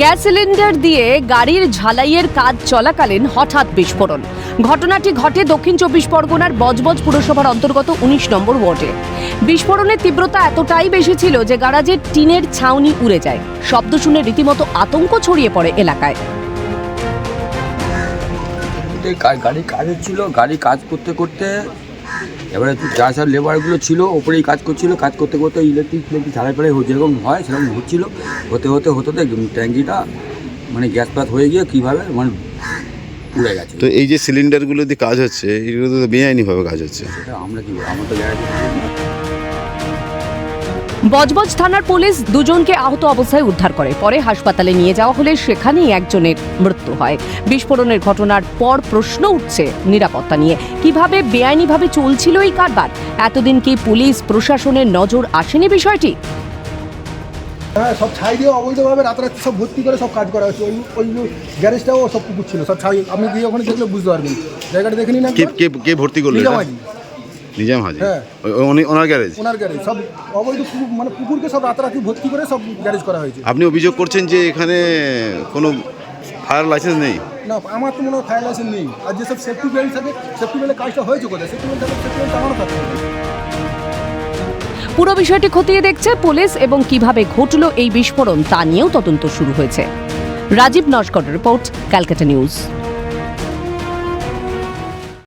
Gas cylinder দিয়ে গাড়ির ঝালাইয়ের কাজ চলাকালীন হঠাৎ বিস্ফোরণ। ঘটনাটি ঘটে দক্ষিণ 24 পরগনার বজবজ পুরসভার অন্তর্গত 19 নম্বর ওয়ার্ডে। বিস্ফোরণের তীব্রতা এতটাই বেশি ছিল যে গ্যারাজের টিনের ছাউনি উড়ে যায়। শব্দ শুনে রীতিমতো আতঙ্ক ছড়িয়ে পড়ে এলাকায়। গাড়ি কাজ হচ্ছিল, গাড়ি কাজ করতে করতে এবারে যা সব লেবারগুলো ছিল ওপরেই কাজ করছিল, কাজ করতে করতে ইলেকট্রিক ঝালাই পালাই যেরকম হয় সেরকম হচ্ছিল, হতে ট্যাঙ্কিটা মানে গ্যাস পাত হয়ে গিয়ে কীভাবে মানে উড়ে গেছে। তো এই যে সিলিন্ডারগুলো দিয়ে কাজ হচ্ছে, এগুলো তো বেআইনিভাবে কাজ হচ্ছে। সেটা আমরা কি আমার তো গ্যারাজে বজবজ থানার পুলিশ দুজনকে আহত অবস্থায় উদ্ধার করে, পরে হাসপাতালে নিয়ে যাওয়া হলে সেখানেই একজনের মৃত্যু হয়। বিস্ফোরণের ঘটনার পর প্রশ্ন উঠছে নিরাপত্তা নিয়ে। কিভাবে বেআইনিভাবে চলছিল এই কারবার? এতদিন কি পুলিশ প্রশাসনের নজর আসেনি বিষয়টি? হ্যাঁ, সব ছাই দিয়ে অবৈধভাবে রাতারাতি সব ভর্তি করে সব কাজ করা হচ্ছে। ওই গ্যারেজটাও সব পুকুর ছিল, সব ছাই। আপনি গিয়ে ওখানে দেখলে বুঝতে পারবেন, জায়গাটা দেখে নিন। কে ভর্তি করলো? নিজাম হাজি। হ্যাঁ, ওনার গ্যারেজ সব অবৈধ মানে পুকুরকে সব রাতারাতি ভর্তি করে সব গ্যারেজ করা হয়েছে। আপনি অভিযোগ করছেন যে এখানে কোনো ফায়ার লাইসেন্স নেই? না, আমার তো মনে হয় ফায়ার লাইসেন্স নেই। আর যেসব সেফটি বেল্ট থাকে, সেফটি বেল্টের কাজটা হয়েছে কোথায়? সেফটি বেল্ট থাকে, সেফটি বেল্ট টাঙানো থাকে। পুরো বিষয়টি খতিয়ে দেখছে পুলিশ এবং কিভাবে ঘটল এই বিস্ফোরণ তা নিয়েও তদন্ত শুরু হয়েছে। রাজীব নস্করের রিপোর্ট, ক্যালকাটা নিউজ।